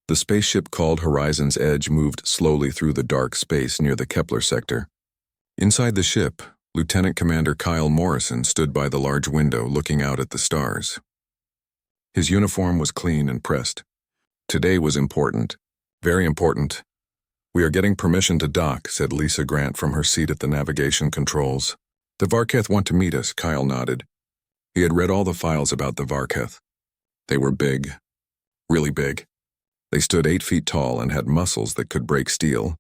The spaceship called Horizon's Edge moved slowly through the dark space near the Kepler sector. Inside the ship, Lieutenant Commander Kyle Morrison stood by the large window looking out at the stars. His uniform was clean and pressed. Today was important. Very important. "We are getting permission to dock," said Lisa Grant from her seat at the navigation controls. "The Varketh want to meet us," Kyle nodded. He had read all the files about the Varketh. They were big. Really big. They stood 8 feet tall and had muscles that could break steel.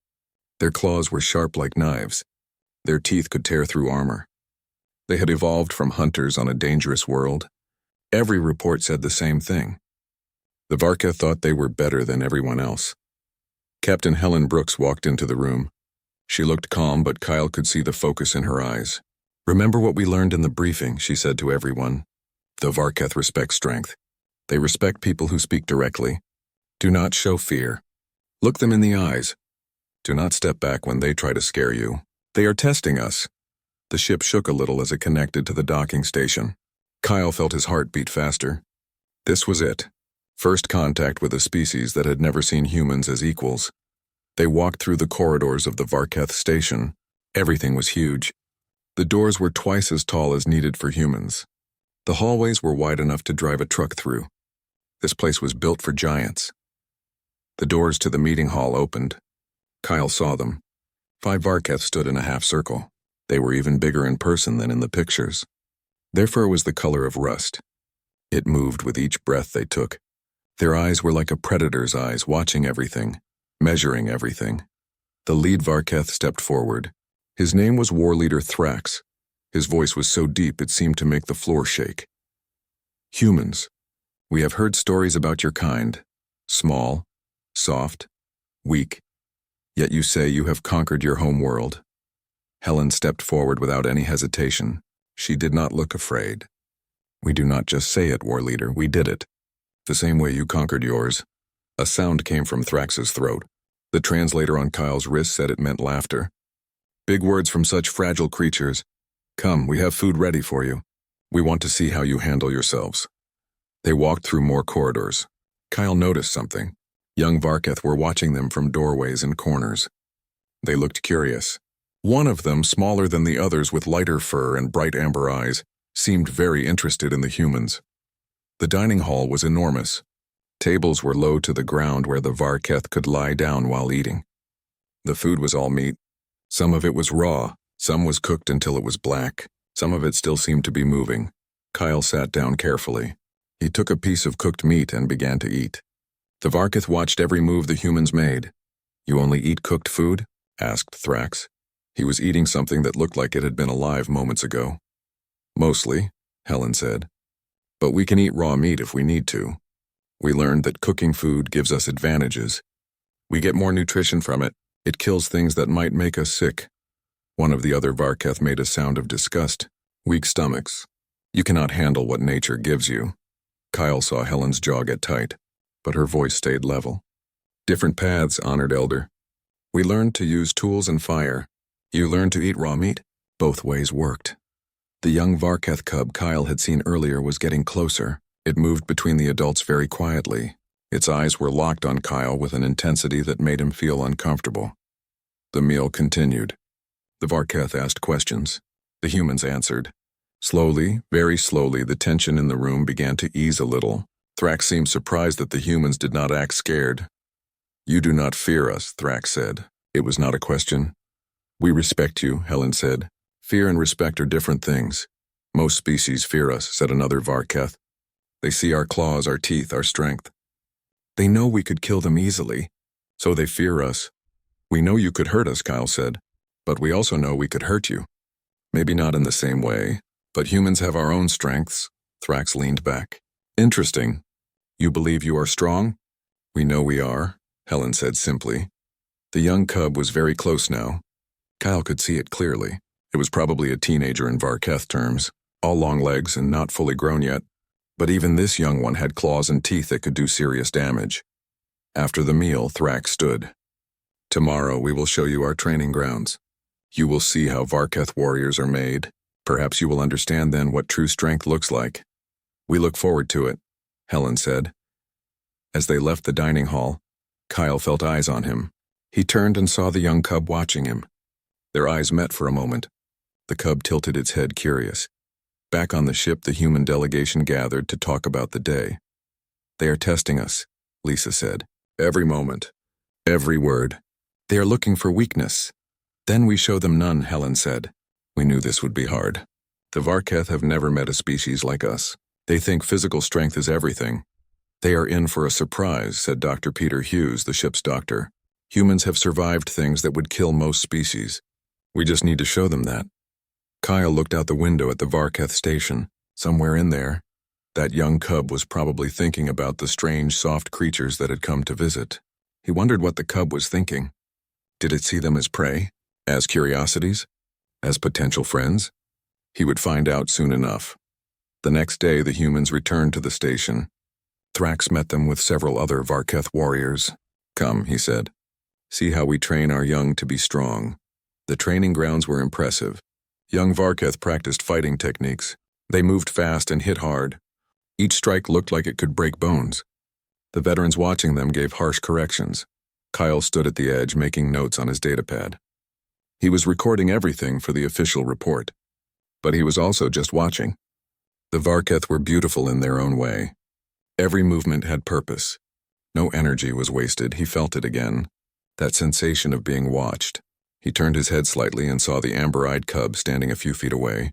Their claws were sharp like knives. Their teeth could tear through armor. They had evolved from hunters on a dangerous world. Every report said the same thing. The Varketh thought they were better than everyone else. Captain Helen Brooks walked into the room. She looked calm, but Kyle could see the focus in her eyes. "Remember what we learned in the briefing," she said to everyone. "The Varketh respect strength. They respect people who speak directly. Do not show fear. Look them in the eyes. Do not step back when they try to scare you. They are testing us." The ship shook a little as it connected to the docking station. Kyle felt his heart beat faster. This was it. First contact with a species that had never seen humans as equals. They walked through the corridors of the Varketh station. Everything was huge. The doors were twice as tall as needed for humans. The hallways were wide enough to drive a truck through. This place was built for giants. The doors to the meeting hall opened. Kyle saw them. 5 Varketh stood in a half circle. They were even bigger in person than in the pictures. Their fur was the color of rust. It moved with each breath they took. Their eyes were like a predator's eyes, watching everything, measuring everything. The lead Varketh stepped forward. His name was War Leader Thrax. His voice was so deep it seemed to make the floor shake. "Humans, we have heard stories about your kind. Small, soft, weak. Yet you say you have conquered your home world." Helen stepped forward without any hesitation. She did not look afraid. "We do not just say it, War Leader, we did it. The same way you conquered yours." A sound came from Thrax's throat. The translator on Kyle's wrist said it meant laughter. "Big words from such fragile creatures. Come, we have food ready for you. We want to see how you handle yourselves." They walked through more corridors. Kyle noticed something. Young Varketh were watching them from doorways and corners. They looked curious. One of them, smaller than the others with lighter fur and bright amber eyes, seemed very interested in the humans. The dining hall was enormous. Tables were low to the ground where the Varketh could lie down while eating. The food was all meat. Some of it was raw, some was cooked until it was black, some of it still seemed to be moving. Kyle sat down carefully. He took a piece of cooked meat and began to eat. The Varketh watched every move the humans made. "You only eat cooked food?" asked Thrax. He was eating something that looked like it had been alive moments ago. "Mostly," Helen said. "But we can eat raw meat if we need to. We learned that cooking food gives us advantages. We get more nutrition from it. It kills things that might make us sick." One of the other Varketh made a sound of disgust. "Weak stomachs. You cannot handle what nature gives you." Kyle saw Helen's jaw get tight, but her voice stayed level. "Different paths, honored elder. We learned to use tools and fire. You learned to eat raw meat." Both ways worked. The young Varketh cub Kyle had seen earlier was getting closer. It moved between the adults very quietly. Its eyes were locked on Kyle with an intensity that made him feel uncomfortable. The meal continued. The Varketh asked questions. The humans answered. Slowly, very slowly, the tension in the room began to ease a little. Thrax seemed surprised that the humans did not act scared. "You do not fear us," Thrax said. It was not a question. "We respect you," Helen said. "Fear and respect are different things." "Most species fear us," said another Varketh. "They see our claws, our teeth, our strength. They know we could kill them easily, so they fear us." "We know you could hurt us," Kyle said, "but we also know we could hurt you. Maybe not in the same way, but humans have our own strengths." Thrax leaned back. "Interesting. You believe you are strong?" "We know we are," Helen said simply. The young cub was very close now. Kyle could see it clearly. It was probably a teenager in Varketh terms, all long legs and not fully grown yet. But even this young one had claws and teeth that could do serious damage. After the meal, Thrax stood. "Tomorrow we will show you our training grounds. You will see how Varketh warriors are made. Perhaps you will understand then what true strength looks like." "We look forward to it," Helen said. As they left the dining hall, Kyle felt eyes on him. He turned and saw the young cub watching him. Their eyes met for a moment. The cub tilted its head, curious. Back on the ship, the human delegation gathered to talk about the day. "They are testing us," Lisa said. "Every moment. Every word. They are looking for weakness. Then we show them none," Helen said. "We knew this would be hard. The Varketh have never met a species like us. They think physical strength is everything." "They are in for a surprise," said Dr. Peter Hughes, the ship's doctor. "Humans have survived things that would kill most species. We just need to show them that." Kyle looked out the window at the Varketh station. Somewhere in there, that young cub was probably thinking about the strange, soft creatures that had come to visit. He wondered what the cub was thinking. Did it see them as prey? As curiosities? As potential friends? He would find out soon enough. The next day, the humans returned to the station. Thrax met them with several other Varketh warriors. "Come," he said. "See how we train our young to be strong." The training grounds were impressive. Young Varketh practiced fighting techniques. They moved fast and hit hard. Each strike looked like it could break bones. The veterans watching them gave harsh corrections. Kyle stood at the edge, making notes on his datapad. He was recording everything for the official report. But he was also just watching. The Varketh were beautiful in their own way. Every movement had purpose. No energy was wasted. He felt it again. That sensation of being watched. He turned his head slightly and saw the amber-eyed cub standing a few feet away.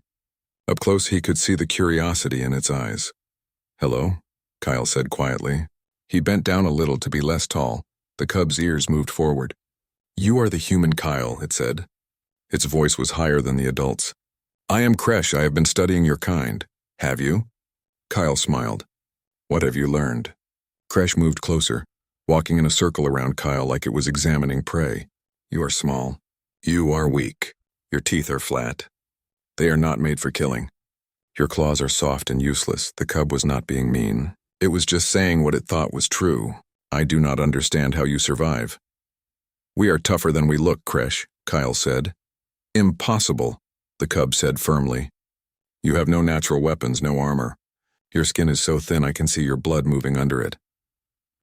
Up close, he could see the curiosity in its eyes. "Hello," Kyle said quietly. He bent down a little to be less tall. The cub's ears moved forward. "You are the human Kyle," it said. Its voice was higher than the adult's. "I am Kresh. I have been studying your kind. Have you?" Kyle smiled. "What have you learned?" Kresh moved closer, walking in a circle around Kyle like it was examining prey. "You are small. You are weak. Your teeth are flat. They are not made for killing. Your claws are soft and useless." The cub was not being mean. It was just saying what it thought was true. "I do not understand how you survive." "We are tougher than we look, Kresh," Kyle said. "Impossible," the cub said firmly. "You have no natural weapons, no armor. Your skin is so thin I can see your blood moving under it."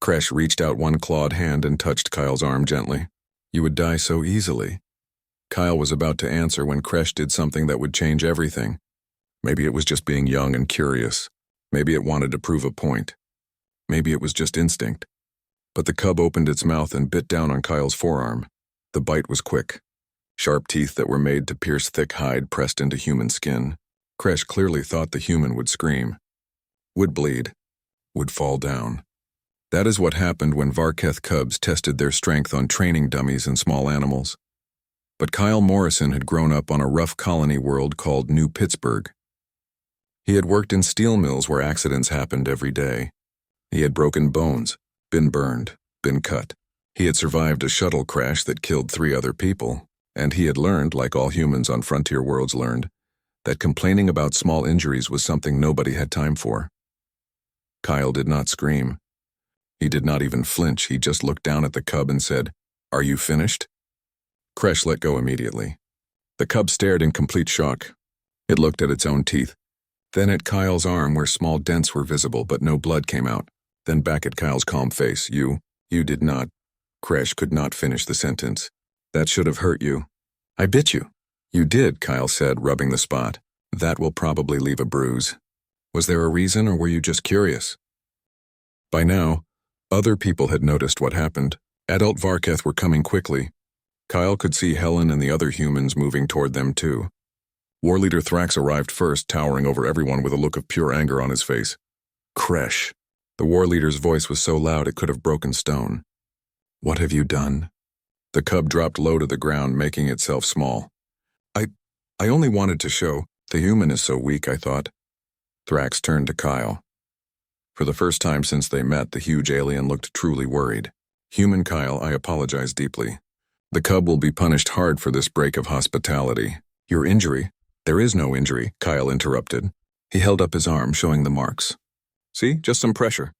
Kresh reached out one clawed hand and touched Kyle's arm gently. "You would die so easily." Kyle was about to answer when Kresh did something that would change everything. Maybe it was just being young and curious. Maybe it wanted to prove a point. Maybe it was just instinct. But the cub opened its mouth and bit down on Kyle's forearm. The bite was quick. Sharp teeth that were made to pierce thick hide pressed into human skin. Kresh clearly thought the human would scream. Would bleed. Would fall down. That is what happened when Varketh cubs tested their strength on training dummies and small animals. But Kyle Morrison had grown up on a rough colony world called New Pittsburgh. He had worked in steel mills where accidents happened every day. He had broken bones, been burned, been cut. He had survived a shuttle crash that killed 3 other people, and he had learned, like all humans on frontier worlds learned, that complaining about small injuries was something nobody had time for. Kyle did not scream. He did not even flinch. He just looked down at the cub and said, "Are you finished?" Kresh let go immediately. The cub stared in complete shock. It looked at its own teeth, then at Kyle's arm where small dents were visible but no blood came out, then back at Kyle's calm face. You did not." Kresh could not finish the sentence. "That should have hurt you." "I bit you." "You did," Kyle said, rubbing the spot. "That will probably leave a bruise. Was there a reason, or were you just curious?" By now, other people had noticed what happened. Adult Varketh were coming quickly. Kyle could see Helen and the other humans moving toward them too. War Leader Thrax arrived first, towering over everyone with a look of pure anger on his face. "Kresh." The war leader's voice was so loud it could have broken stone. "What have you done?" The cub dropped low to the ground, making itself small. I only wanted to show. The human is so weak, I thought." Thrax turned to Kyle. For the first time since they met, the huge alien looked truly worried. "Human Kyle, I apologize deeply. The cub will be punished hard for this break of hospitality. Your injury—" "There is no injury," Kyle interrupted. He held up his arm, showing the marks. "See, just some pressure."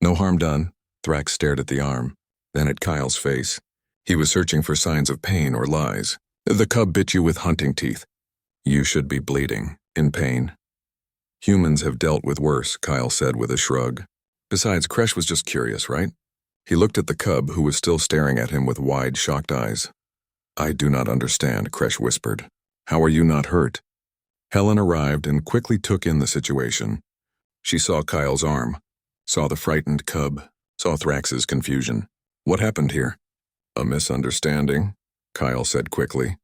"No harm done." Thrax stared at the arm, then at Kyle's face. He was searching for signs of pain or lies. "The cub bit you with hunting teeth. You should be bleeding, in pain." "Humans have dealt with worse," Kyle said with a shrug. "Besides, Kresh was just curious, right? He looked at the cub, who was still staring at him with wide, shocked eyes. "I do not understand," Kresh whispered. "How are you not hurt?" Helen arrived and quickly took in the situation. She saw Kyle's arm, saw the frightened cub, saw Thrax's confusion. "What happened here?" "A misunderstanding," Kyle said quickly.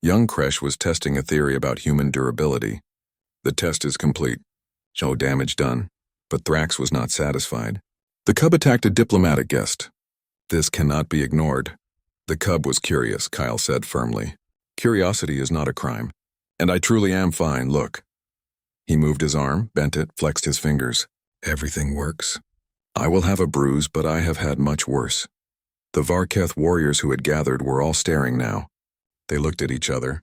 Young Kresh was testing a theory about human durability. "The test is complete. No damage done." But Thrax was not satisfied. The cub attacked a diplomatic guest. "This cannot be ignored." "The cub was curious," Kyle said firmly. "Curiosity is not a crime. And I truly am fine, look." He moved his arm, bent it, flexed his fingers. "Everything works. I will have a bruise, but I have had much worse." The Varketh warriors who had gathered were all staring now. They looked at each other.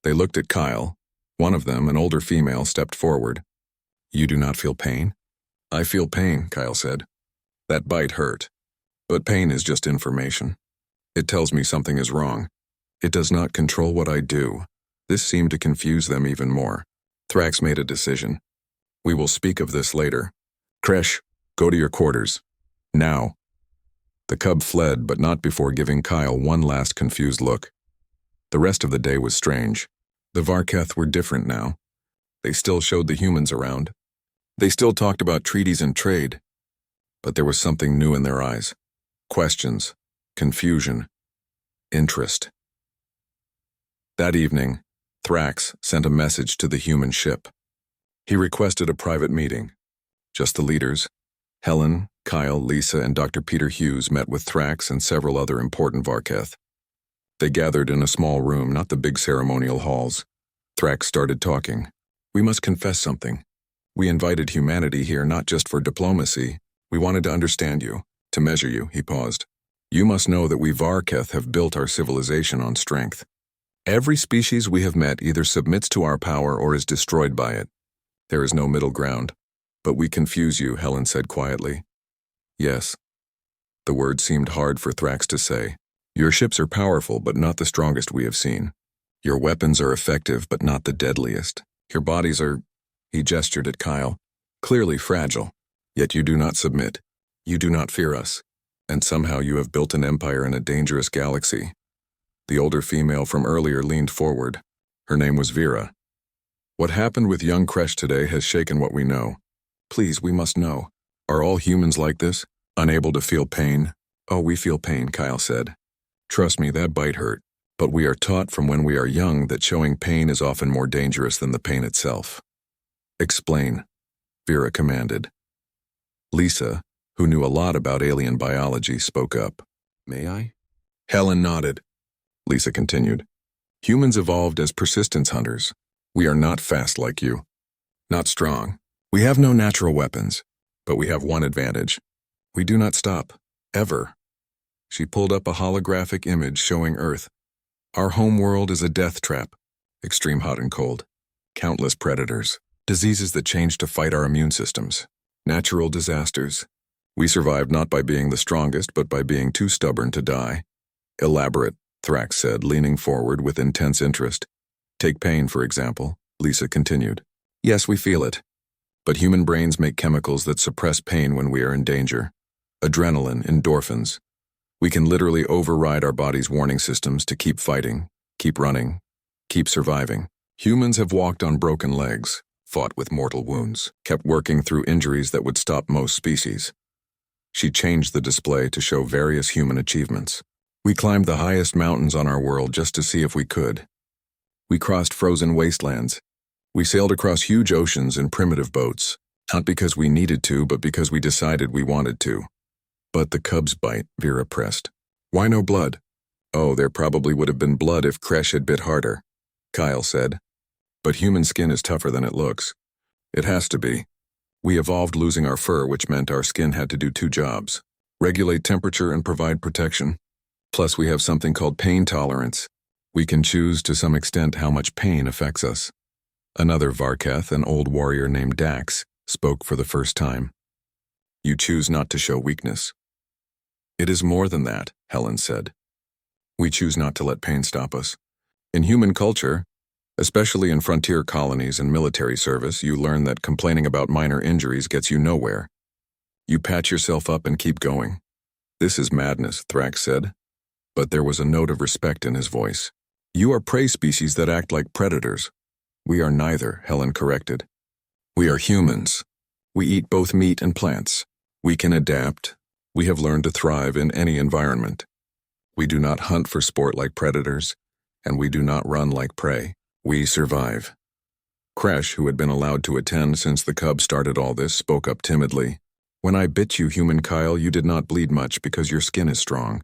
They looked at Kyle. One of them, an older female, stepped forward. "You do not feel pain?" "I feel pain," Kyle said. "That bite hurt. But pain is just information. It tells me something is wrong. It does not control what I do." This seemed to confuse them even more. Thrax made a decision. "We will speak of this later. Kresh, go to your quarters. Now." The cub fled, but not before giving Kyle one last confused look. The rest of the day was strange. The Varketh were different now. They still showed the humans around. They still talked about treaties and trade. But there was something new in their eyes. Questions, confusion, interest. That evening, Thrax sent a message to the human ship. He requested a private meeting. Just the leaders, Helen, Kyle, Lisa, and Dr. Peter Hughes, met with Thrax and several other important Varketh. They gathered in a small room, not the big ceremonial halls. Thrax started talking. "We must confess something. We invited humanity here not just for diplomacy. We wanted to understand you, to measure you." He paused. "You must know that we Varketh have built our civilization on strength. Every species we have met either submits to our power or is destroyed by it. There is no middle ground. But we confuse you," Helen said quietly. "Yes." The word seemed hard for Thrax to say. "Your ships are powerful, but not the strongest we have seen. Your weapons are effective, but not the deadliest. Your bodies are," he gestured at Kyle, "clearly fragile. Yet you do not submit. You do not fear us. And somehow you have built an empire in a dangerous galaxy." The older female from earlier leaned forward. Her name was Vera. "What happened with young Kresh today has shaken what we know. Please, we must know. Are all humans like this? Unable to feel pain?" "Oh, we feel pain," Kyle said. "Trust me, that bite hurt. But we are taught from when we are young that showing pain is often more dangerous than the pain itself." "Explain," Vera commanded. Lisa, who knew a lot about alien biology, spoke up. "May I?" Helen nodded. Lisa continued. "Humans evolved as persistence hunters. We are not fast like you. Not strong. We have no natural weapons. But we have one advantage. We do not stop. Ever." She pulled up a holographic image showing Earth. "Our home world is a death trap. Extreme hot and cold. Countless predators. Diseases that change to fight our immune systems. Natural disasters. We survive not by being the strongest, but by being too stubborn to die." "Elaborate," Thrax said, leaning forward with intense interest. "Take pain, for example," Lisa continued. "Yes, we feel it. But human brains make chemicals that suppress pain when we are in danger. Adrenaline, endorphins. We can literally override our body's warning systems to keep fighting, keep running, keep surviving. Humans have walked on broken legs, fought with mortal wounds, kept working through injuries that would stop most species." She changed the display to show various human achievements. "We climbed the highest mountains on our world just to see if we could. We crossed frozen wastelands. We sailed across huge oceans in primitive boats, not because we needed to, but because we decided we wanted to." "But the cub's bite," Vera pressed. "Why no blood?" "Oh, there probably would have been blood if Kresh had bit harder," Kyle said. "But human skin is tougher than it looks. It has to be. We evolved losing our fur, which meant our skin had to do two jobs: regulate temperature and provide protection. Plus, we have something called pain tolerance. We can choose to some extent how much pain affects us." Another Varketh, an old warrior named Dax, spoke for the first time. "You choose not to show weakness." "It is more than that," Helen said. "We choose not to let pain stop us. In human culture, especially in frontier colonies and military service, you learn that complaining about minor injuries gets you nowhere. You patch yourself up and keep going. This is madness, Thrax said, but there was a note of respect in his voice. You are prey species that act like predators. We are neither, Helen corrected. We are humans. We eat both meat and plants. We can adapt. We have learned to thrive in any environment. We do not hunt for sport like predators, and we do not run like prey. We survive. Kresh, who had been allowed to attend since the cub started all this, spoke up timidly. When I bit you, human Kyle, you did not bleed much because your skin is strong.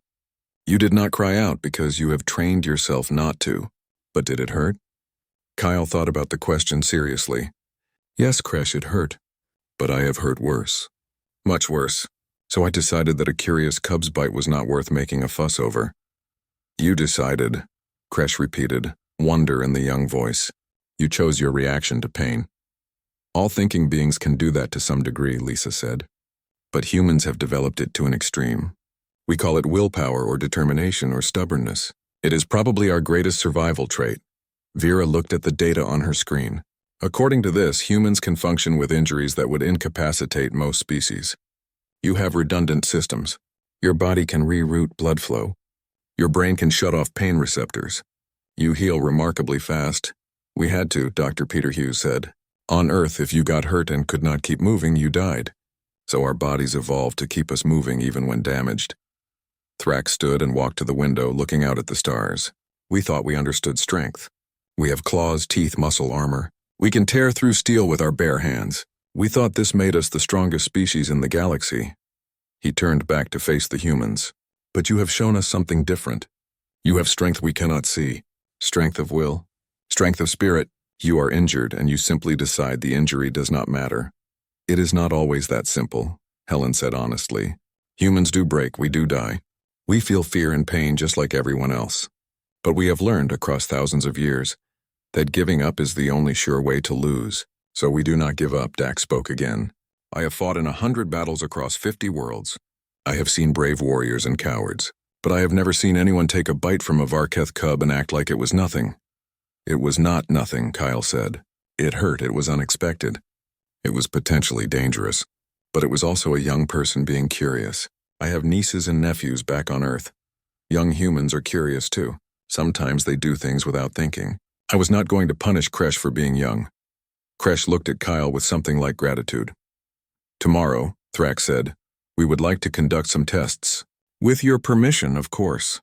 You did not cry out because you have trained yourself not to. But did it hurt? Kyle thought about the question seriously. Yes, Kresh, it hurt. But I have hurt worse. Much worse. So I decided that a curious cub's bite was not worth making a fuss over. You decided, Kresh repeated, wonder in the young voice. You chose your reaction to pain. All thinking beings can do that to some degree, Lisa said. But humans have developed it to an extreme. We call it willpower or determination or stubbornness. It is probably our greatest survival trait. Vera looked at the data on her screen. According to this, humans can function with injuries that would incapacitate most species. You have redundant systems. Your body can reroute blood flow. Your brain can shut off pain receptors. You heal remarkably fast. We had to, Dr. Peter Hughes said. On Earth, if you got hurt and could not keep moving, you died. So our bodies evolved to keep us moving even when damaged. Thrax stood and walked to the window, looking out at the stars. We thought we understood strength. We have claws, teeth, muscle, armor. We can tear through steel with our bare hands. We thought this made us the strongest species in the galaxy. He turned back to face the humans. But you have shown us something different. You have strength we cannot see. Strength of will. Strength of spirit. You are injured and you simply decide the injury does not matter. It is not always that simple, Helen said honestly. Humans do break, we do die. We feel fear and pain just like everyone else. But we have learned across thousands of years that giving up is the only sure way to lose. So we do not give up, Dax spoke again. I have fought in 100 battles across 50 worlds. I have seen brave warriors and cowards, but I have never seen anyone take a bite from a Varketh cub and act like it was nothing. It was not nothing, Kyle said. It hurt, it was unexpected. It was potentially dangerous, but it was also a young person being curious. I have nieces and nephews back on Earth. Young humans are curious too. Sometimes they do things without thinking. I was not going to punish Kresh for being young. Kresh looked at Kyle with something like gratitude. Tomorrow, Thrax said, we would like to conduct some tests. With your permission, of course.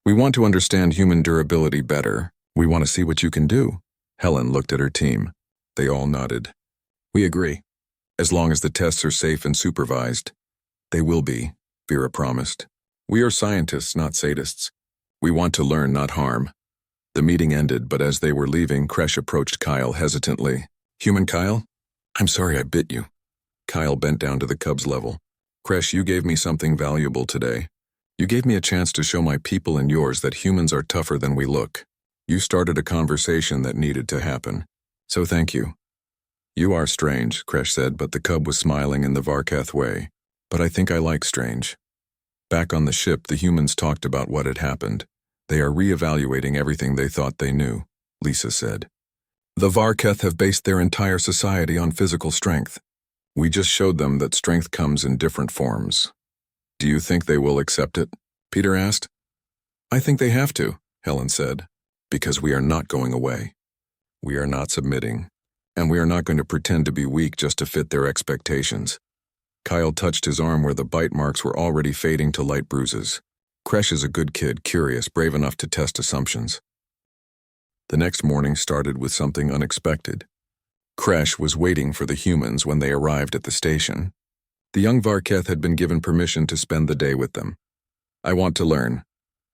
We want to understand human durability better. We want to see what you can do. Helen looked at her team. They all nodded. We agree. As long as the tests are safe and supervised. They will be, Vera promised. We are scientists, not sadists. We want to learn, not harm. The meeting ended, but as they were leaving, Kresh approached Kyle hesitantly. Human Kyle? I'm sorry I bit you. Kyle bent down to the cub's level. Kresh, you gave me something valuable today. You gave me a chance to show my people and yours that humans are tougher than we look. You started a conversation that needed to happen. So thank you. You are strange, Kresh said, but the cub was smiling in the Varketh way. But I think I like strange. Back on the ship, the humans talked about what had happened. They are re-evaluating everything they thought they knew, Lisa said. The Varketh have based their entire society on physical strength. We just showed them that strength comes in different forms. Do you think they will accept it? Peter asked. I think they have to, Helen said, because we are not going away. We are not submitting, and we are not going to pretend to be weak just to fit their expectations. Kyle touched his arm where the bite marks were already fading to light bruises. Kresh is a good kid, curious, brave enough to test assumptions. The next morning started with something unexpected. Kresh was waiting for the humans when they arrived at the station. The young Varketh had been given permission to spend the day with them. I want to learn,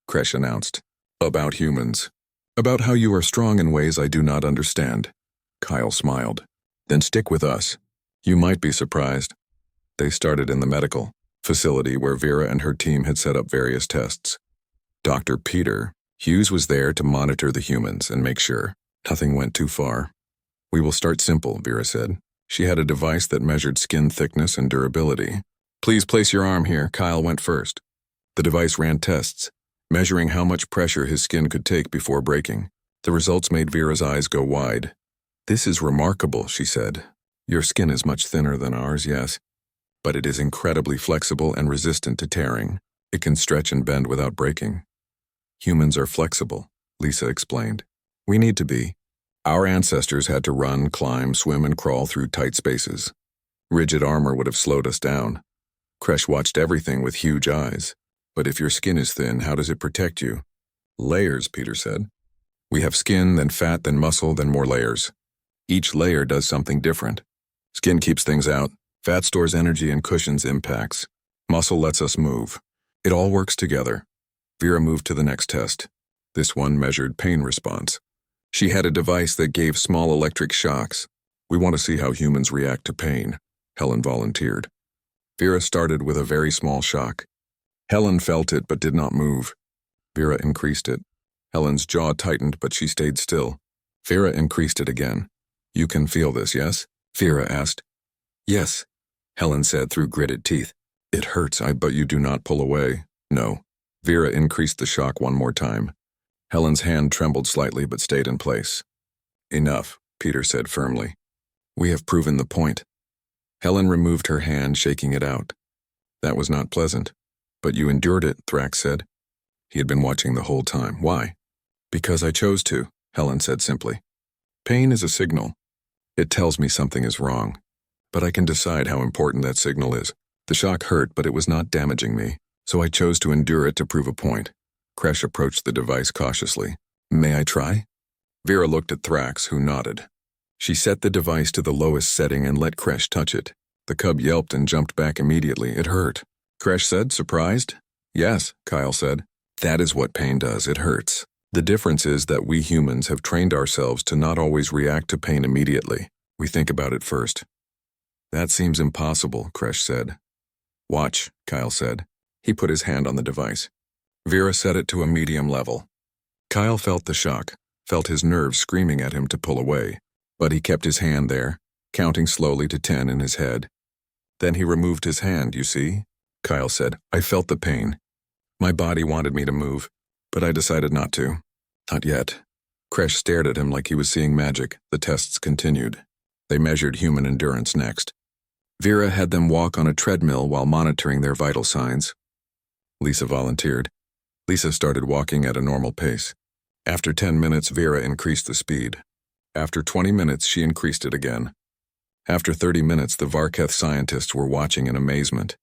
Kresh announced, about humans. About how you are strong in ways I do not understand. Kyle smiled. Then stick with us. You might be surprised. They started in the medical facility where Vera and her team had set up various tests. Dr. Peter Hughes was there to monitor the humans and make sure nothing went too far. We will start simple, Vera said. She had a device that measured skin thickness and durability. Please place your arm here, Kyle went first. The device ran tests, measuring how much pressure his skin could take before breaking. The results made Vera's eyes go wide. This is remarkable, she said. Your skin is much thinner than ours, yes, but it is incredibly flexible and resistant to tearing. It can stretch and bend without breaking. Humans are flexible, Lisa explained. We need to be. Our ancestors had to run, climb, swim, and crawl through tight spaces. Rigid armor would have slowed us down. Kresh watched everything with huge eyes. But if your skin is thin, how does it protect you? Layers, Peter said. We have skin, then fat, then muscle, then more layers. Each layer does something different. Skin keeps things out. Fat stores energy and cushions impacts. Muscle lets us move. It all works together. Vera moved to the next test. This one measured pain response. She had a device that gave small electric shocks. We want to see how humans react to pain, Helen volunteered. Vera started with a very small shock. Helen felt it but did not move. Vera increased it. Helen's jaw tightened, but she stayed still. Vera increased it again. You can feel this, yes? Vera asked. Yes, Helen said through gritted teeth. It hurts, but you do not pull away. No. Vera increased the shock one more time. Helen's hand trembled slightly but stayed in place. Enough, Peter said firmly. We have proven the point. Helen removed her hand, shaking it out. That was not pleasant. But you endured it, Thrax said. He had been watching the whole time. Why? Because I chose to, Helen said simply. Pain is a signal. It tells me something is wrong. But I can decide how important that signal is. The shock hurt, but it was not damaging me, so I chose to endure it to prove a point. Kresh approached the device cautiously. May I try? Vera looked at Thrax, who nodded. She set the device to the lowest setting and let Kresh touch it. The cub yelped and jumped back immediately. It hurt. Kresh said, surprised. Yes, Kyle said. That is what pain does. It hurts. The difference is that we humans have trained ourselves to not always react to pain immediately. We think about it first. That seems impossible, Kresh said. Watch, Kyle said. He put his hand on the device. Vera set it to a medium level. Kyle felt the shock, felt his nerves screaming at him to pull away, but he kept his hand there, counting slowly to 10 in his head. Then he removed his hand, you see? Kyle said. I felt the pain. My body wanted me to move, but I decided not to. Not yet. Kresh stared at him like he was seeing magic. The tests continued. They measured human endurance next. Vera had them walk on a treadmill while monitoring their vital signs. Lisa volunteered. Lisa started walking at a normal pace. After 10 minutes, Vera increased the speed. After 20 minutes, she increased it again. After 30 minutes, the Varketh scientists were watching in amazement.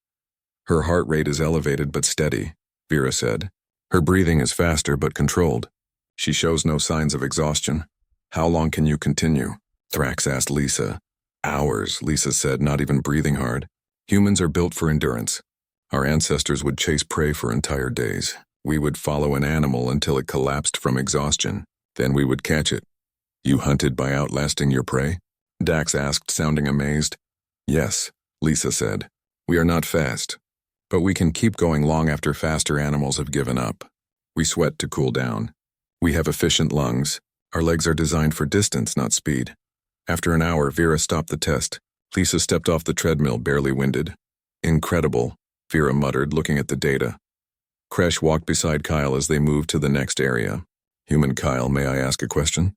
Her heart rate is elevated but steady, Vera said. Her breathing is faster but controlled. She shows no signs of exhaustion. How long can you continue? Thrax asked Lisa. Hours, Lisa said, not even breathing hard. Humans are built for endurance. Our ancestors would chase prey for entire days. We would follow an animal until it collapsed from exhaustion. Then we would catch it. You hunted by outlasting your prey? Dax asked, sounding amazed. Yes, Lisa said. We are not fast, but we can keep going long after faster animals have given up. We sweat to cool down. We have efficient lungs. Our legs are designed for distance, not speed. After an hour, Vera stopped the test. Lisa stepped off the treadmill, barely winded. Incredible, Vera muttered, looking at the data. Kresh walked beside Kyle as they moved to the next area. Human Kyle, may I ask a question?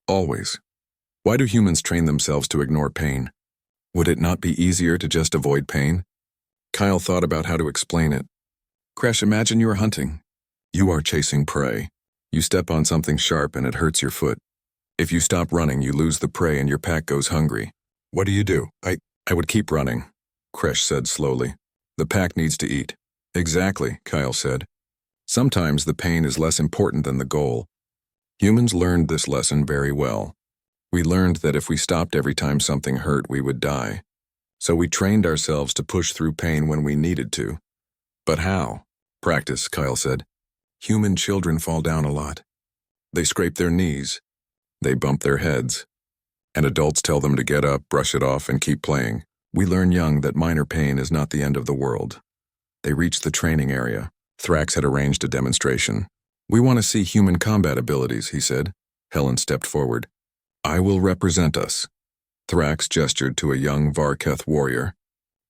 Always. Why do humans train themselves to ignore pain? Would it not be easier to just avoid pain? Kyle thought about how to explain it. Kresh, imagine you are hunting. You are chasing prey. You step on something sharp and it hurts your foot. If you stop running, you lose the prey and your pack goes hungry. What do? I would keep running, Kresh said slowly. The pack needs to eat. Exactly, Kyle said. Sometimes the pain is less important than the goal. Humans learned this lesson very well. We learned that if we stopped every time something hurt, we would die. So we trained ourselves to push through pain when we needed to. But how? Practice, Kyle said. Human children fall down a lot. They scrape their knees. They bump their heads. And adults tell them to get up, brush it off, and keep playing. We learn young that minor pain is not the end of the world. They reached the training area. Thrax had arranged a demonstration. We want to see human combat abilities, he said. Helen stepped forward. I will represent us. Thrax gestured to a young Varketh warrior.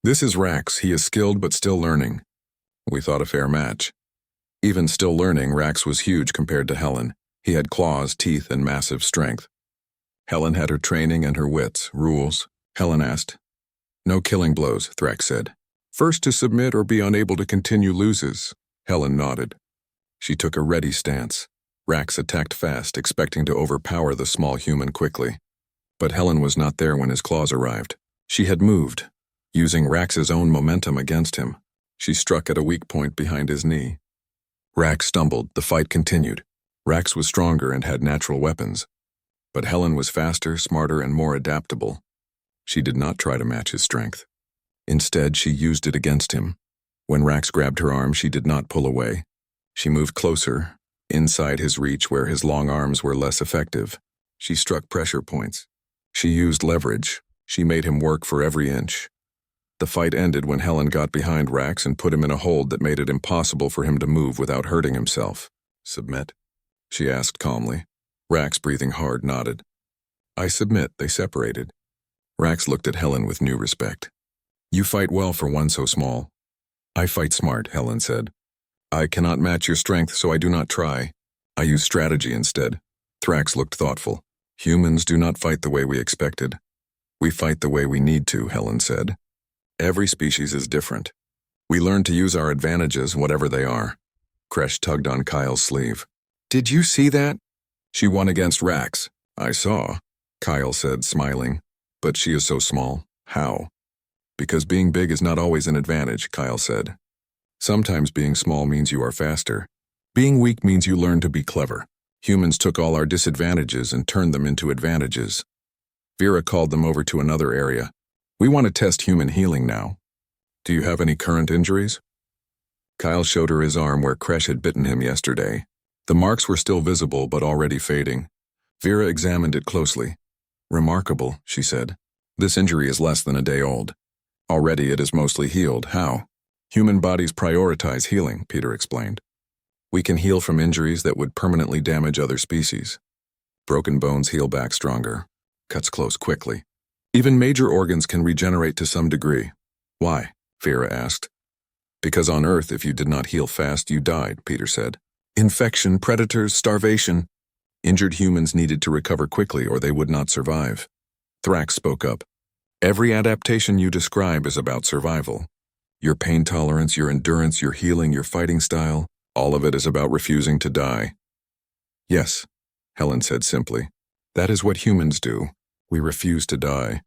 This is Rax. He is skilled but still learning. We thought a fair match. Even still learning, Rax was huge compared to Helen. He had claws, teeth, and massive strength. Helen had her training and her wits. Rules? Helen asked. No killing blows, Thrax said. First to submit or be unable to continue loses. Helen nodded. She took a ready stance. Rax attacked fast, expecting to overpower the small human quickly. But Helen was not there when his claws arrived. She had moved, using Rax's own momentum against him. She struck at a weak point behind his knee. Rax stumbled. The fight continued. Rax was stronger and had natural weapons. But Helen was faster, smarter, and more adaptable. She did not try to match his strength. Instead, she used it against him. When Rax grabbed her arm, she did not pull away. She moved closer, inside his reach where his long arms were less effective. She struck pressure points. She used leverage. She made him work for every inch. The fight ended when Helen got behind Rax and put him in a hold that made it impossible for him to move without hurting himself. "Submit?" she asked calmly. Rax, breathing hard, nodded. "I submit." They separated. Rax looked at Helen with new respect. "You fight well for one so small." "I fight smart," Helen said. "I cannot match your strength, so I do not try. I use strategy instead." Thrax looked thoughtful. "Humans do not fight the way we expected. We fight the way we need to," Helen said. "Every species is different. We learn to use our advantages, whatever they are." Kresh tugged on Kyle's sleeve. "Did you see that? She won against Rax." "I saw," Kyle said, smiling. "But she is so small." "How?" "Because being big is not always an advantage," Kyle said. "Sometimes being small means you are faster. Being weak means you learn to be clever. Humans took all our disadvantages and turned them into advantages." Vera called them over to another area. "We want to test human healing now. Do you have any current injuries?" Kyle showed her his arm where Kresh had bitten him yesterday. The marks were still visible but already fading. Vera examined it closely. "Remarkable," she said. "This injury is less than a day old. Already it is mostly healed. How?" "Human bodies prioritize healing," Peter explained. "We can heal from injuries that would permanently damage other species. Broken bones heal back stronger. Cuts close quickly. Even major organs can regenerate to some degree." "Why?" Vera asked. "Because on Earth, if you did not heal fast, you died," Peter said. "Infection, predators, starvation. Injured humans needed to recover quickly or they would not survive." Thrax spoke up. "Every adaptation you describe is about survival. Your pain tolerance, your endurance, your healing, your fighting style, all of it is about refusing to die." "Yes," Helen said simply. "That is what humans do. We refuse to die."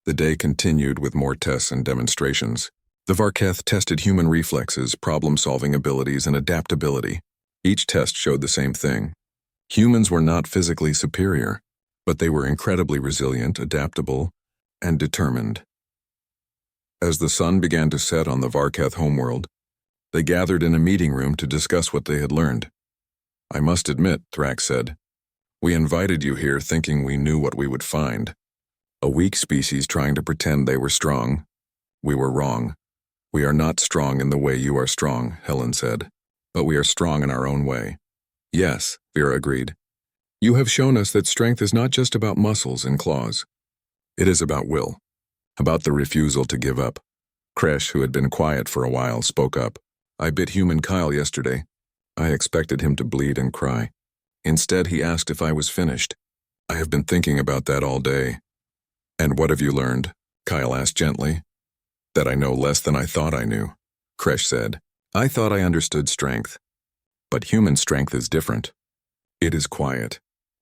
The day continued with more tests and demonstrations. The Varketh tested human reflexes, problem-solving abilities, and adaptability. Each test showed the same thing. Humans were not physically superior, but they were incredibly resilient, adaptable, and determined. As the sun began to set on the Varketh homeworld, they gathered in a meeting room to discuss what they had learned. "I must admit," Thrax said, "we invited you here thinking we knew what we would find. A weak species trying to pretend they were strong. We were wrong. We are not strong in the way you are strong," Helen said, "but we are strong in our own way." "Yes," Vera agreed. "You have shown us that strength is not just about muscles and claws. It is about will, about the refusal to give up." Kresh, who had been quiet for a while, spoke up. "I bit human Kyle yesterday. I expected him to bleed and cry. Instead, he asked if I was finished. I have been thinking about that all day." "And what have you learned?" Kyle asked gently. "That I know less than I thought I knew," Kresh said. "I thought I understood strength. But human strength is different. It is quiet.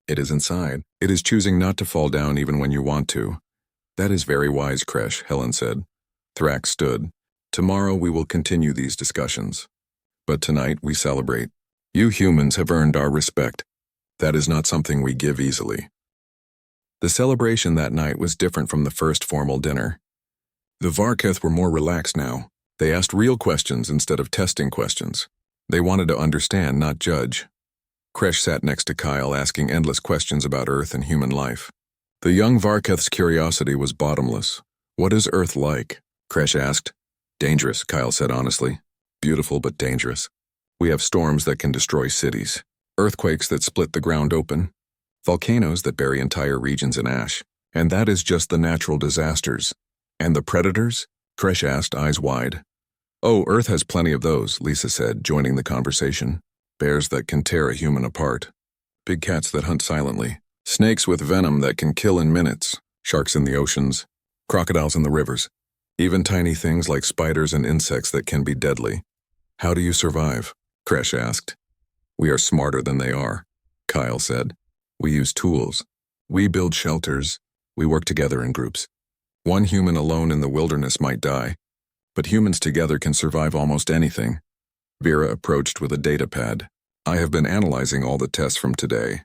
It is inside. It is choosing not to fall down even when you want to." "That is very wise, Kresh," Helen said. Thrax stood. "Tomorrow we will continue these discussions. But tonight we celebrate. You humans have earned our respect. That is not something we give easily." The celebration that night was different from the first formal dinner. The Varketh were more relaxed now. They asked real questions instead of testing questions. They wanted to understand, not judge. Kresh sat next to Kyle, asking endless questions about Earth and human life. The young Varketh's curiosity was bottomless. "What is Earth like?" Kresh asked. "Dangerous," Kyle said honestly. "Beautiful but dangerous. We have storms that can destroy cities, earthquakes that split the ground open, volcanoes that bury entire regions in ash. And that is just the natural disasters. And the predators?" Kresh asked, eyes wide. "Oh, Earth has plenty of those," Lisa said, joining the conversation. "Bears that can tear a human apart. Big cats that hunt silently. Snakes with venom that can kill in minutes. Sharks in the oceans. Crocodiles in the rivers. Even tiny things like spiders and insects that can be deadly." How do you survive? Kresh asked. We are smarter than they are, Kyle said. We use tools. We build shelters. We work together in groups. One human alone in the wilderness might die, but humans together can survive almost anything. Vera approached with a data pad. I have been analyzing all the tests from today.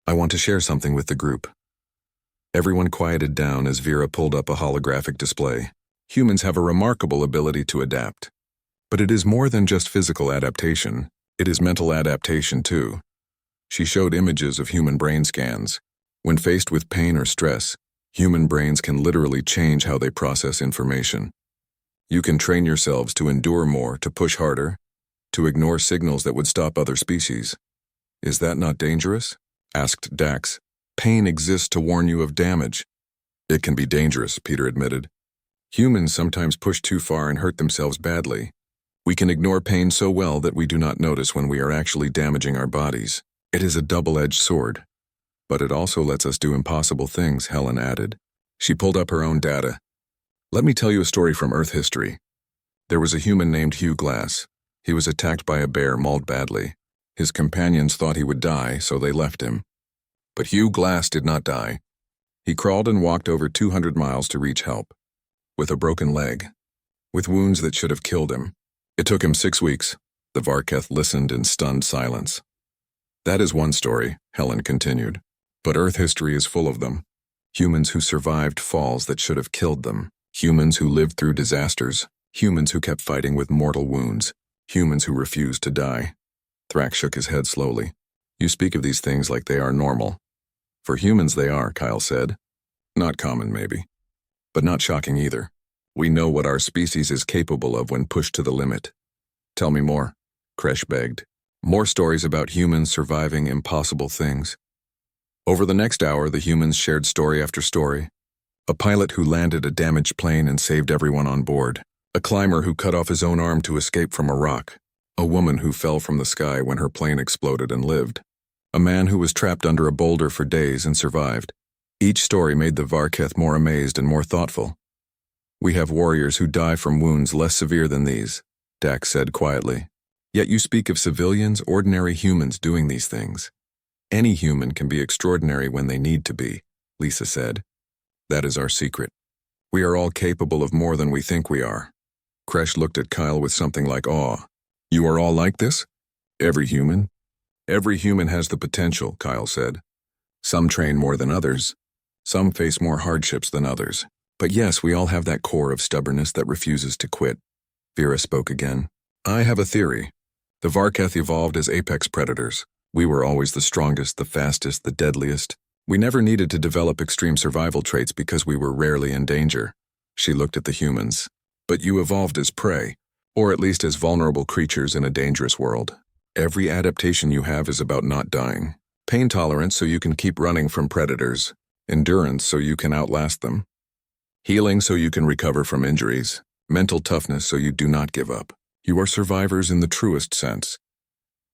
I want to share something with the group. Everyone quieted down as Vera pulled up a holographic display. Humans have a remarkable ability to adapt. But it is more than just physical adaptation. It is mental adaptation too. She showed images of human brain scans. When faced with pain or stress, human brains can literally change how they process information. You can train yourselves to endure more, to push harder, to ignore signals that would stop other species. Is that not dangerous? Asked Dax. Pain exists to warn you of damage. It can be dangerous, Peter admitted. Humans sometimes push too far and hurt themselves badly. We can ignore pain so well that we do not notice when we are actually damaging our bodies. It is a double-edged sword. But it also lets us do impossible things, Helen added. She pulled up her own data. Let me tell you a story from Earth history. There was a human named Hugh Glass. He was attacked by a bear, mauled badly. His companions thought he would die, so they left him. But Hugh Glass did not die. He crawled and walked over 200 miles to reach help. With a broken leg. With wounds that should have killed him. It took him 6 weeks. The Varketh listened in stunned silence. That is one story, Helen continued. But Earth history is full of them. Humans who survived falls that should have killed them. Humans who lived through disasters. Humans who kept fighting with mortal wounds. Humans who refused to die. Thrax shook his head slowly. You speak of these things like they are normal. For humans they are, Kyle said. Not common, maybe. But not shocking either. We know what our species is capable of when pushed to the limit. Tell me more, Kresh begged. More stories about humans surviving impossible things. Over the next hour, the humans shared story after story. A pilot who landed a damaged plane and saved everyone on board. A climber who cut off his own arm to escape from a rock. A woman who fell from the sky when her plane exploded and lived. A man who was trapped under a boulder for days and survived. Each story made the Varketh more amazed and more thoughtful. We have warriors who die from wounds less severe than these, Dax said quietly. Yet you speak of civilians, ordinary humans doing these things. Any human can be extraordinary when they need to be, Lisa said. That is our secret. We are all capable of more than we think we are. Kresh looked at Kyle with something like awe. You are all like this? Every human? Every human has the potential, Kyle said. Some train more than others. Some face more hardships than others. But yes, we all have that core of stubbornness that refuses to quit. Vera spoke again. I have a theory. The Varketh evolved as apex predators. We were always the strongest, the fastest, the deadliest. We never needed to develop extreme survival traits because we were rarely in danger. She looked at the humans. But you evolved as prey, or at least as vulnerable creatures in a dangerous world. Every adaptation you have is about not dying. Pain tolerance so you can keep running from predators. Endurance so you can outlast them. Healing so you can recover from injuries. Mental toughness so you do not give up. You are survivors in the truest sense.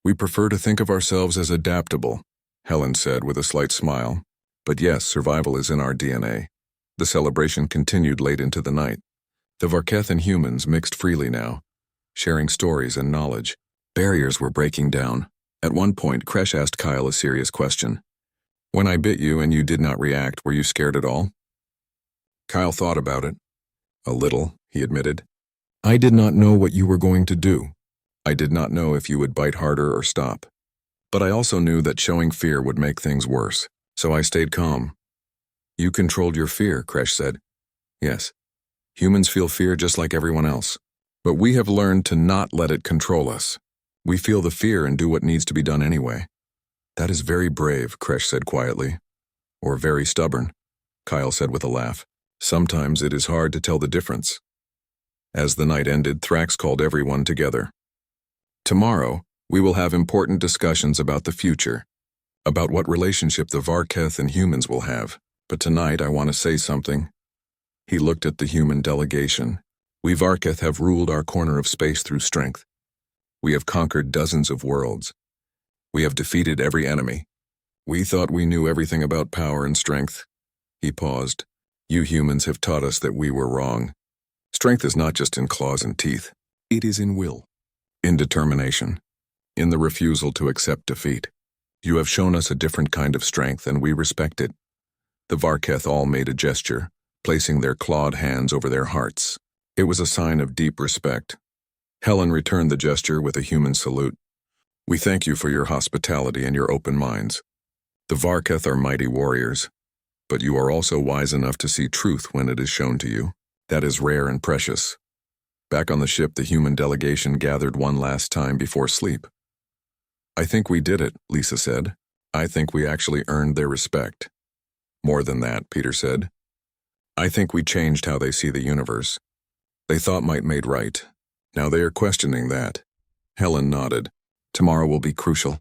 We prefer to think of ourselves as adaptable, Helen said with a slight smile. But yes, survival is in our DNA. The celebration continued late into the night. The Varketh and humans mixed freely now, sharing stories and knowledge. Barriers were breaking down. At one point, Kresh asked Kyle a serious question. When I bit you and you did not react, were you scared at all? Kyle thought about it. A little, he admitted. I did not know what you were going to do. I did not know if you would bite harder or stop. But I also knew that showing fear would make things worse, so I stayed calm. You controlled your fear, Kresh said. Yes. Humans feel fear just like everyone else. But we have learned to not let it control us. We feel the fear and do what needs to be done anyway. That is very brave, Kresh said quietly. Or very stubborn, Kyle said with a laugh. Sometimes it is hard to tell the difference. As the night ended, Thrax called everyone together. Tomorrow, we will have important discussions about the future, about what relationship the Varketh and humans will have. But tonight I want to say something. He looked at the human delegation. We Varketh have ruled our corner of space through strength. We have conquered dozens of worlds. We have defeated every enemy. We thought we knew everything about power and strength. He paused. You humans have taught us that we were wrong. Strength is not just in claws and teeth. It is in will. In determination. In the refusal to accept defeat. You have shown us a different kind of strength, and we respect it. The Varketh all made a gesture, placing their clawed hands over their hearts. It was a sign of deep respect. Helen returned the gesture with a human salute. We thank you for your hospitality and your open minds. The Varketh are mighty warriors, but you are also wise enough to see truth when it is shown to you. That is rare and precious. Back on the ship, the human delegation gathered one last time before sleep. I think we did it, Lisa said. I think we actually earned their respect. More than that, Peter said. I think we changed how they see the universe. They thought might made right. Now they are questioning that. Helen nodded. Tomorrow will be crucial.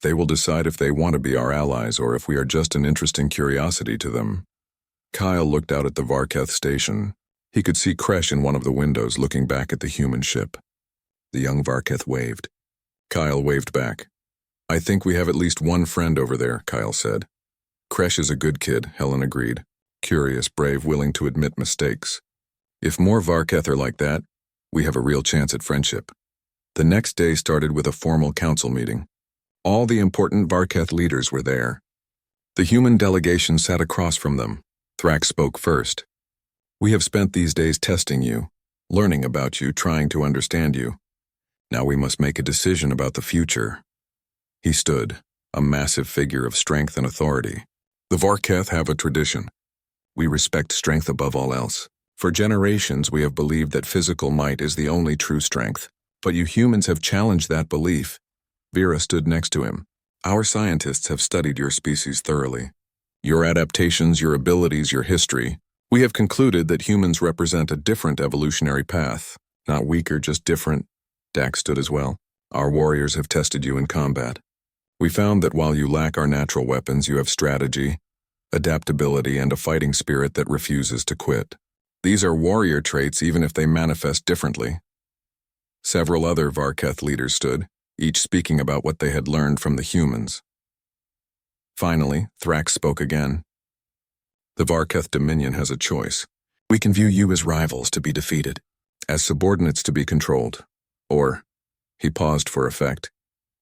They will decide if they want to be our allies or if we are just an interesting curiosity to them. Kyle looked out at the Varketh station. He could see Kresh in one of the windows looking back at the human ship. The young Varketh waved. Kyle waved back. I think we have at least one friend over there, Kyle said. Kresh is a good kid, Helen agreed. Curious, brave, willing to admit mistakes. If more Varketh are like that, we have a real chance at friendship. The next day started with a formal council meeting. All the important Varketh leaders were there. The human delegation sat across from them. Thrax spoke first. We have spent these days testing you, learning about you, trying to understand you. Now we must make a decision about the future. He stood, a massive figure of strength and authority. The Varketh have a tradition. We respect strength above all else. For generations we have believed that physical might is the only true strength. But you humans have challenged that belief. Vera stood next to him. Our scientists have studied your species thoroughly. Your adaptations, your abilities, your history. We have concluded that humans represent a different evolutionary path. Not weaker, just different. Dax stood as well. Our warriors have tested you in combat. We found that while you lack our natural weapons, you have strategy, adaptability, and a fighting spirit that refuses to quit. These are warrior traits even if they manifest differently. Several other Varketh leaders stood, each speaking about what they had learned from the humans. Finally, Thrax spoke again. The Varketh Dominion has a choice. We can view you as rivals to be defeated, as subordinates to be controlled, or, he paused for effect,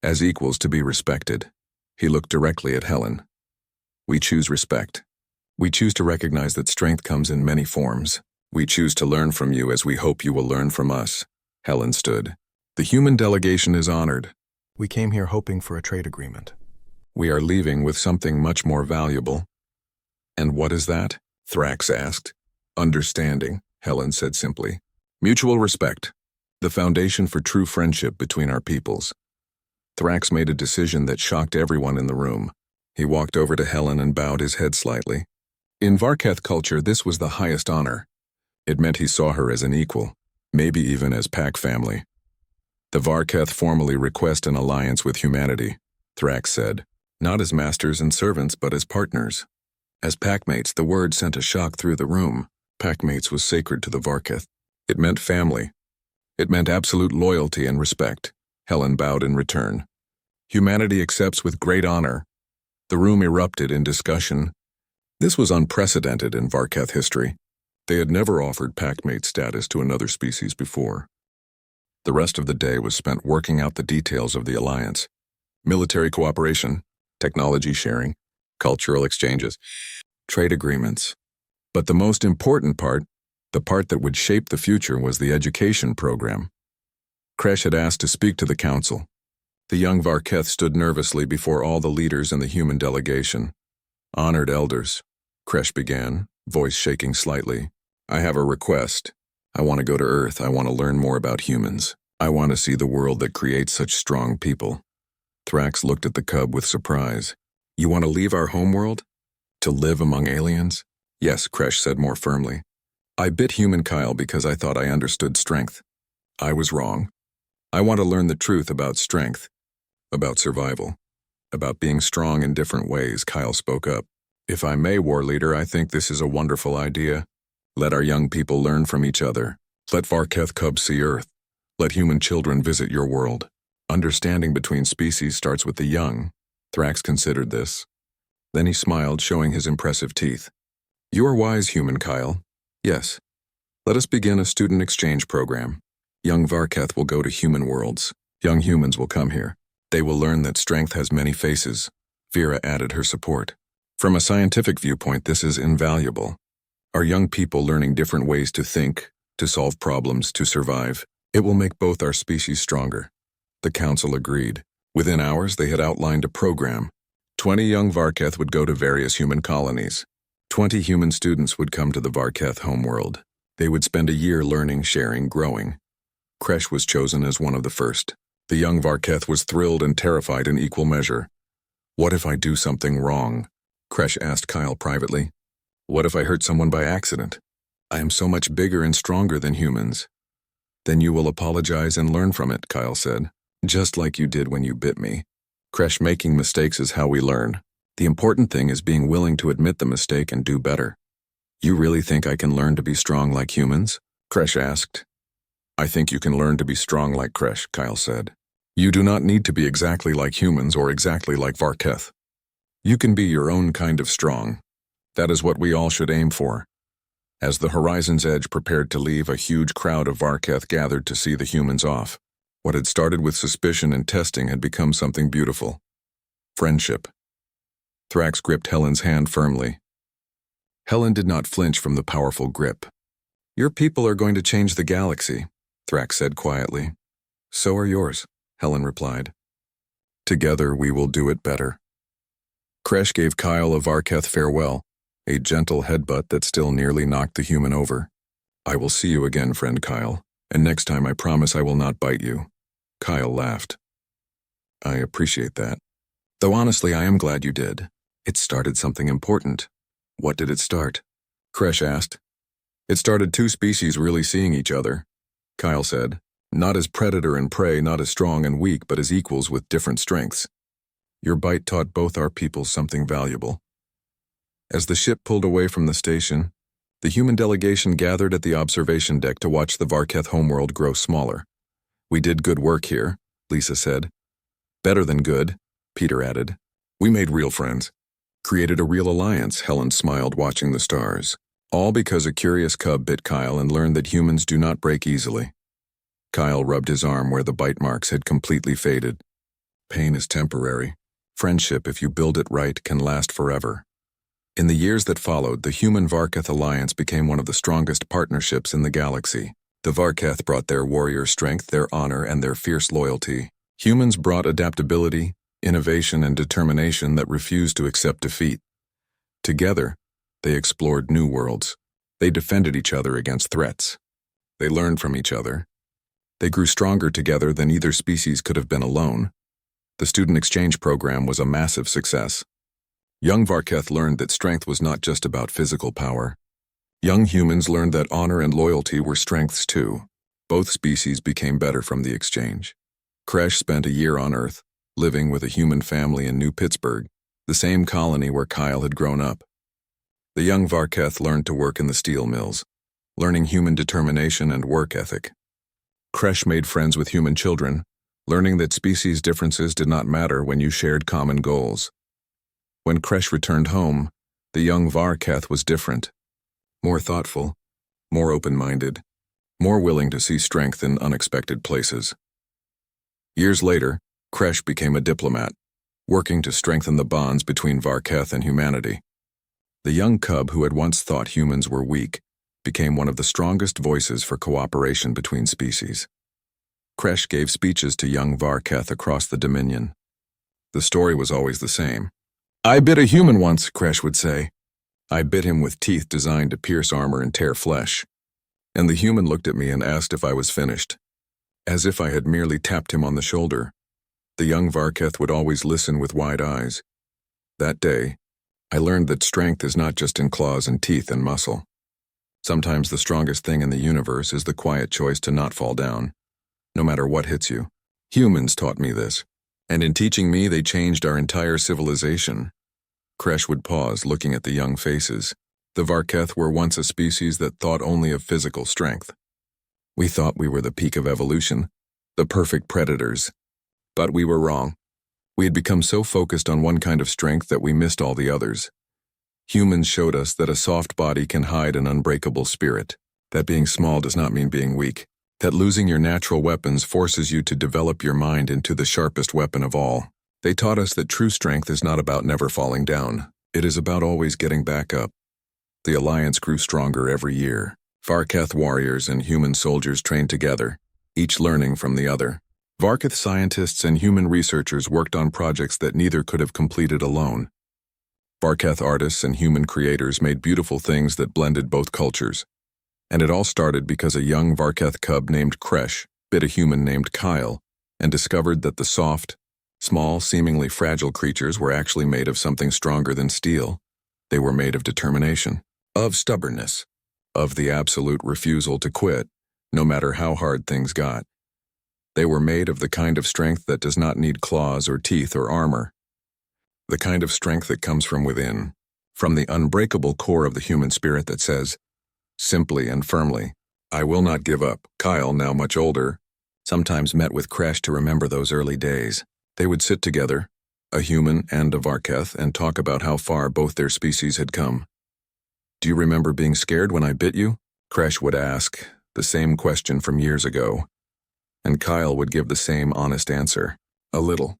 as equals to be respected. He looked directly at Helen. We choose respect. We choose to recognize that strength comes in many forms. We choose to learn from you as we hope you will learn from us. Helen stood. The human delegation is honored. We came here hoping for a trade agreement. We are leaving with something much more valuable. And what is that? Thrax asked. Understanding, Helen said simply. Mutual respect. The foundation for true friendship between our peoples. Thrax made a decision that shocked everyone in the room. He walked over to Helen and bowed his head slightly. In Varketh culture, this was the highest honor. It meant he saw her as an equal, maybe even as pack family. The Varketh formally request an alliance with humanity, Thrax said, not as masters and servants, but as partners. As packmates, the word sent a shock through the room. Packmates was sacred to the Varketh. It meant family. It meant absolute loyalty and respect. Helen bowed in return. Humanity accepts with great honor. The room erupted in discussion. This was unprecedented in Varketh history. They had never offered packmate status to another species before. The rest of the day was spent working out the details of the alliance. Military cooperation, technology sharing, cultural exchanges, trade agreements. But the most important part, the part that would shape the future, was the education program. Kresh had asked to speak to the council. The young Varketh stood nervously before all the leaders in the human delegation. Honored elders, Kresh began, voice shaking slightly. I have a request. I want to go to Earth. I want to learn more about humans. I want to see the world that creates such strong people. Thrax looked at the cub with surprise. You want to leave our homeworld? To live among aliens? Yes, Kresh said more firmly. I bit human Kyle because I thought I understood strength. I was wrong. I want to learn the truth about strength, about survival, about being strong in different ways, Kyle spoke up. If I may, War Leader, I think this is a wonderful idea. Let our young people learn from each other. Let Varketh cubs see Earth. Let human children visit your world. Understanding between species starts with the young. Thrax considered this. Then he smiled, showing his impressive teeth. You are wise, human Kyle. Yes. Let us begin a student exchange program. Young Varketh will go to human worlds. Young humans will come here. They will learn that strength has many faces. Vera added her support. From a scientific viewpoint, this is invaluable. Our young people learning different ways to think, to solve problems, to survive. It will make both our species stronger. The council agreed. Within hours, they had outlined a program. 20 young Varketh would go to various human colonies. 20 human students would come to the Varketh homeworld. They would spend a year learning, sharing, growing. Kresh was chosen as one of the first. The young Varketh was thrilled and terrified in equal measure. What if I do something wrong? Kresh asked Kyle privately. What if I hurt someone by accident? I am so much bigger and stronger than humans. Then you will apologize and learn from it, Kyle said. Just like you did when you bit me. Kresh, making mistakes is how we learn. The important thing is being willing to admit the mistake and do better. You really think I can learn to be strong like humans? Kresh asked. I think you can learn to be strong like Kresh, Kyle said. You do not need to be exactly like humans or exactly like Varketh. You can be your own kind of strong. That is what we all should aim for. As the horizon's edge prepared to leave, a huge crowd of Varketh gathered to see the humans off. What had started with suspicion and testing had become something beautiful. Friendship. Thrax gripped Helen's hand firmly. Helen did not flinch from the powerful grip. Your people are going to change the galaxy, Thrax said quietly. So are yours, Helen replied. Together we will do it better. Kresh gave Kyle a Varketh farewell, a gentle headbutt that still nearly knocked the human over. I will see you again, friend Kyle, and next time I promise I will not bite you. Kyle laughed. I appreciate that. Though honestly, I am glad you did. It started something important. What did it start? Kresh asked. It started two species really seeing each other, Kyle said. Not as predator and prey, not as strong and weak, but as equals with different strengths. Your bite taught both our peoples something valuable. As the ship pulled away from the station, the human delegation gathered at the observation deck to watch the Varketh homeworld grow smaller. We did good work here, Lisa said. Better than good, Peter added. We made real friends. Created a real alliance, Helen smiled watching the stars. All because a curious cub bit Kyle and learned that humans do not break easily. Kyle rubbed his arm where the bite marks had completely faded. Pain is temporary. Friendship, if you build it right, can last forever. In the years that followed, the Human-Varketh alliance became one of the strongest partnerships in the galaxy. The Varketh brought their warrior strength, their honor, and their fierce loyalty. Humans brought adaptability, innovation, and determination that refused to accept defeat. Together, they explored new worlds. They defended each other against threats. They learned from each other. They grew stronger together than either species could have been alone. The student exchange program was a massive success. Young Varketh learned that strength was not just about physical power. Young humans learned that honor and loyalty were strengths too. Both species became better from the exchange. Kresh spent a year on Earth, living with a human family in New Pittsburgh, the same colony where Kyle had grown up. The young Varketh learned to work in the steel mills, learning human determination and work ethic. Kresh made friends with human children, learning that species differences did not matter when you shared common goals. When Kresh returned home, the young Varketh was different. More thoughtful, more open-minded, more willing to see strength in unexpected places. Years later, Kresh became a diplomat, working to strengthen the bonds between Varketh and humanity. The young cub who had once thought humans were weak became one of the strongest voices for cooperation between species. Kresh gave speeches to young Varketh across the Dominion. The story was always the same. I bit a human once, Kresh would say. I bit him with teeth designed to pierce armor and tear flesh. And the human looked at me and asked if I was finished. As if I had merely tapped him on the shoulder. The young Varketh would always listen with wide eyes. That day, I learned that strength is not just in claws and teeth and muscle. Sometimes the strongest thing in the universe is the quiet choice to not fall down, no matter what hits you. Humans taught me this, and in teaching me they changed our entire civilization. Kresh would pause, looking at the young faces. The Varketh were once a species that thought only of physical strength. We thought we were the peak of evolution, the perfect predators. But we were wrong. We had become so focused on one kind of strength that we missed all the others. Humans showed us that a soft body can hide an unbreakable spirit, that being small does not mean being weak, That losing your natural weapons forces you to develop your mind into the sharpest weapon of all. They taught us that true strength is not about never falling down. It is about always getting back up. The alliance grew stronger every year. Varketh warriors and human soldiers trained together, each learning from the other. Varketh scientists and human researchers worked on projects that neither could have completed alone. Varketh artists and human creators made beautiful things that blended both cultures. And it all started because a young Varketh cub named Kresh bit a human named Kyle and discovered that the soft, small, seemingly fragile creatures were actually made of something stronger than steel. They were made of determination, of stubbornness, of the absolute refusal to quit, no matter how hard things got. They were made of the kind of strength that does not need claws or teeth or armor. The kind of strength that comes from within, from the unbreakable core of the human spirit that says, simply and firmly, "I will not give up." Kyle, now much older, sometimes met with Kresh to remember those early days. They would sit together, a human and a Varketh, and talk about how far both their species had come. "Do you remember being scared when I bit you?" Kresh would ask, the same question from years ago. And Kyle would give the same honest answer, "A little.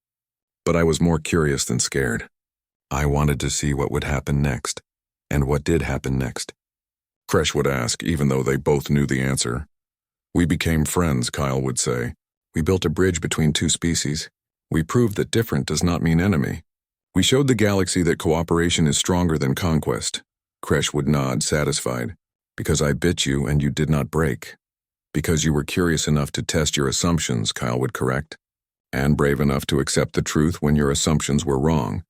But I was more curious than scared. I wanted to see what would happen next." And what did happen next? Kresh would ask, even though they both knew the answer. "We became friends," Kyle would say. "We built a bridge between two species. We proved that different does not mean enemy. We showed the galaxy that cooperation is stronger than conquest." Kresh would nod, satisfied. "Because I bit you and you did not break. Because you were curious enough to test your assumptions," Kyle would correct. "And brave enough to accept the truth when your assumptions were wrong.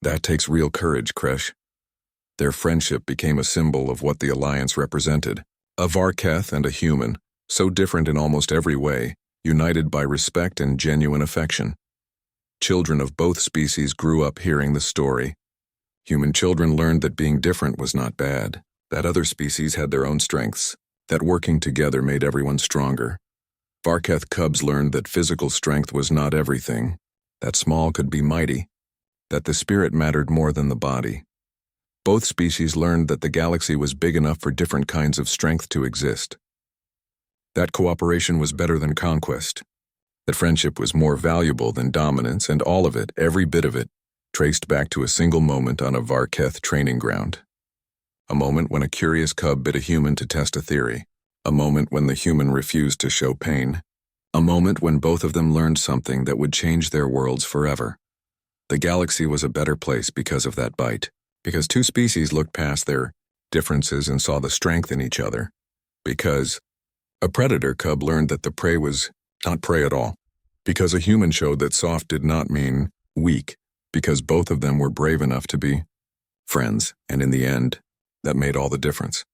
That takes real courage, Kresh." Their friendship became a symbol of what the alliance represented. A Varketh and a human, so different in almost every way, united by respect and genuine affection. Children of both species grew up hearing the story. Human children learned that being different was not bad, that other species had their own strengths, that working together made everyone stronger. Varketh cubs learned that physical strength was not everything, that small could be mighty, that the spirit mattered more than the body. Both species learned that the galaxy was big enough for different kinds of strength to exist. That cooperation was better than conquest. That friendship was more valuable than dominance, and all of it, every bit of it, traced back to a single moment on a Varketh training ground. A moment when a curious cub bit a human to test a theory. A moment when the human refused to show pain. A moment when both of them learned something that would change their worlds forever. The galaxy was a better place because of that bite. Because two species looked past their differences and saw the strength in each other. Because a predator cub learned that the prey was not prey at all. Because a human showed that soft did not mean weak. Because both of them were brave enough to be friends, and in the end, that made all the difference.